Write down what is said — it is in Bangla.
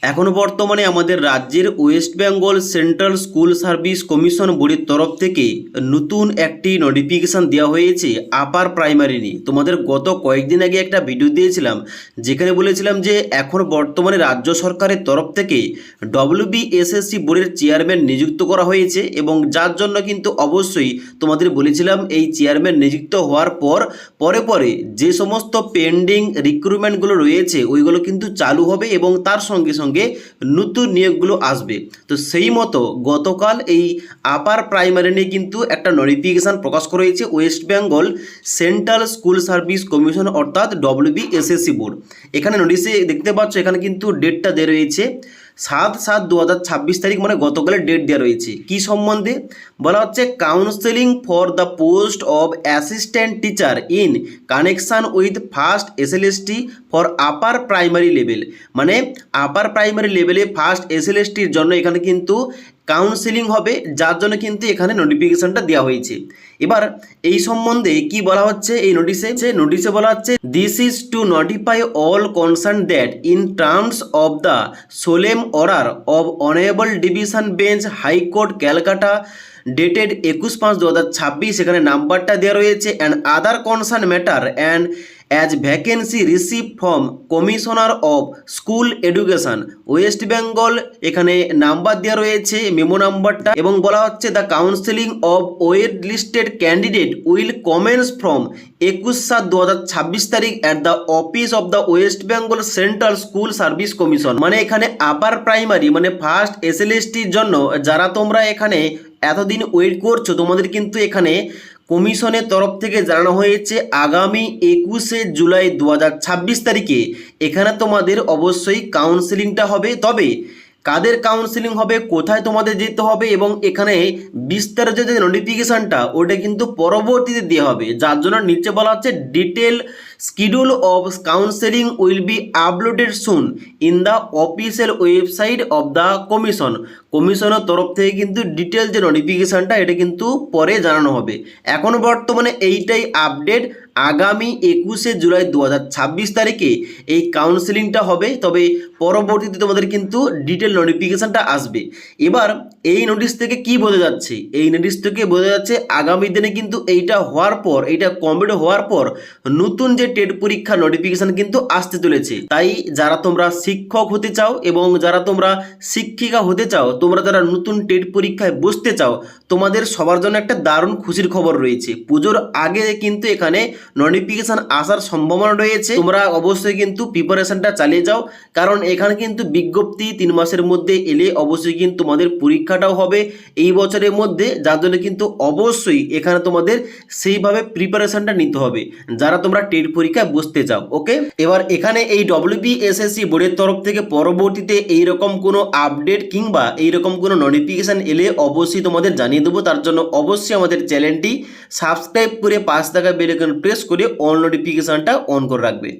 এখন বর্তমানে আমাদের রাজ্যের West Bengal central school service commission বোর্ডের তরফ থেকে নতুন একটি নোটিফিকেশান দেওয়া হয়েছে আপার প্রাইমারি নিয়ে। তোমাদের গত কয়েকদিন আগে একটা ভিডিও দিয়েছিলাম যেখানে বলেছিলাম যে এখন বর্তমানে রাজ্য সরকারের তরফ থেকে ডব্লিউবিএসএসসি বোর্ডের চেয়ারম্যান নিযুক্ত করা হয়েছে এবং যার জন্য কিন্তু অবশ্যই তোমাদের বলেছিলাম এই চেয়ারম্যান নিযুক্ত হওয়ার পরে যে সমস্ত পেন্ডিং রিক্রুটমেন্টগুলো রয়েছে ওইগুলো কিন্তু চালু হবে এবং তার সঙ্গে সঙ্গে নতুন নিয়োগগুলো আসবে। তো সেই মতো গতকাল এই আপার প্রাইমারি নিয়ে কিন্তু একটা নোটিফিকেশান প্রকাশ করা হয়েছে West Bengal central school service commission অর্থাৎ ডব্লিউবিএসএসসি বোর্ড। এখানে নোটিশে দেখতে পাচ্ছ এখানে কিন্তু ডেটটা দেওয়া রয়েছে 7/7/2026 তারিখ, মানে গতকালের ডেট দেওয়া রয়েছে। কি সম্বন্ধে বলা হচ্ছে? Counselling for the post of assistant teacher in connection with first SLST for upper primary level. মানে আপার প্রাইমারি লেভেলে ফার্স্ট এসএলএসটির জন্য এখানে কিন্তু কাউন্সেলিং হবে, যার জন্য কিন্তু এখানে নোটিফিকেশনটা দেওয়া হয়েছে। এবার এই সম্বন্ধে কি বলা হচ্ছে এই নোটিশে বলা হচ্ছে this is to notify all concern that in terms of the solemn order of honourable division bench high court Calcutta dated 21/5/2026, এখানে নাম্বারটা দেওয়া রয়েছে, and other concern matter and as vacancy receive from commissioner of school education West Bengal, এখানে নাম্বার দেওয়া রয়েছে মেমো নাম্বারটা, এবং বলা হচ্ছে the counselling of wait listed candidate will commence from 21/7/2026 তারিখ at the office of the West Bengal central school service commission. মানে এখানে আপার প্রাইমারি মানে ফার্স্ট এসএলএসটির জন্য যারা তোমরা এখানে এতদিন ওয়েট করছো, তোমাদের কিন্তু এখানে কমিশনের তরফ থেকে জানানো হয়েছে আগামী 21শে জুলাই 2026 তারিখে এখানে তোমাদের অবশ্যই কাউন্সেলিংটা হবে। তবে কাদের কাউন্সেলিং হবে, কোথায় তোমাদের যেতে হবে এবং এখানে বিস্তারিত যে নোটিফিকেশানটা ওটা কিন্তু পরবর্তীতে দেওয়া হবে, যার জন্য নিচে বলা হচ্ছে detail schedule of counselling will be uploaded soon in the official website of the commission. কমিশনের তরফ থেকে কিন্তু ডিটেল যে নোটিফিকেশানটা এটা কিন্তু পরে জানানো হবে। এখন বর্তমানে এইটাই আপডেট, আগামী 21শে জুলাই 2026 তারিখে এই কাউন্সেলিংটা হবে, তবে পরবর্তীতে তোমাদের কিন্তু ডিটেল নোটিফিকেশানটা আসবে। এবার এই নোটিশ থেকে কি বোঝা যাচ্ছে? এই নোটিশ থেকে বোঝা যাচ্ছে আগামী দিনে কিন্তু এইটা হওয়ার পর, এইটা কমপ্লিট হওয়ার পর নতুন যে টেট পরীক্ষা নোটিফিকেশান কিন্তু আসতে চলেছে। তাই যারা তোমরা শিক্ষক হতে চাও এবং যারা তোমরা শিক্ষিকা হতে চাও, তোমরা যারা নতুন টেট পরীক্ষায় বসতে চাও, তোমাদের সবার জন্য একটা দারুণ খুশির খবর রয়েছে। পুজোর আগে কিন্তু এখানে নোটিফিকেশান আসার সম্ভাবনা রয়েছে। তোমরা অবশ্যই কিন্তু প্রিপারেশনটা চালিয়ে যাও, কারণ এখানে কিন্তু বিজ্ঞপ্তি 3 মাসের মধ্যে এলে অবশ্যই কিন্তু তোমাদের পরীক্ষাটাও হবে এই বছরের মধ্যে, যার জন্য কিন্তু অবশ্যই এখানে তোমাদের সেইভাবে প্রিপারেশনটা নিতে হবে যারা তোমরা টেট পরীক্ষায় বসতে চাও। ওকে, এবার এখানে এই ডব্লিউবিএসএসসি বোর্ডের তরফ থেকে পরবর্তীতে এইরকম কোনো আপডেট কিংবা এইরকম কোনো নোটিফিকেশান এলে অবশ্যই তোমাদের জানিয়ে দেবো। তার জন্য অবশ্যই আমাদের চ্যানেলটি সাবস্ক্রাইব করে পাশে থাকা বেল আইকন প্রেস করে অল নোটিফিকেশানটা অন করে রাখবে।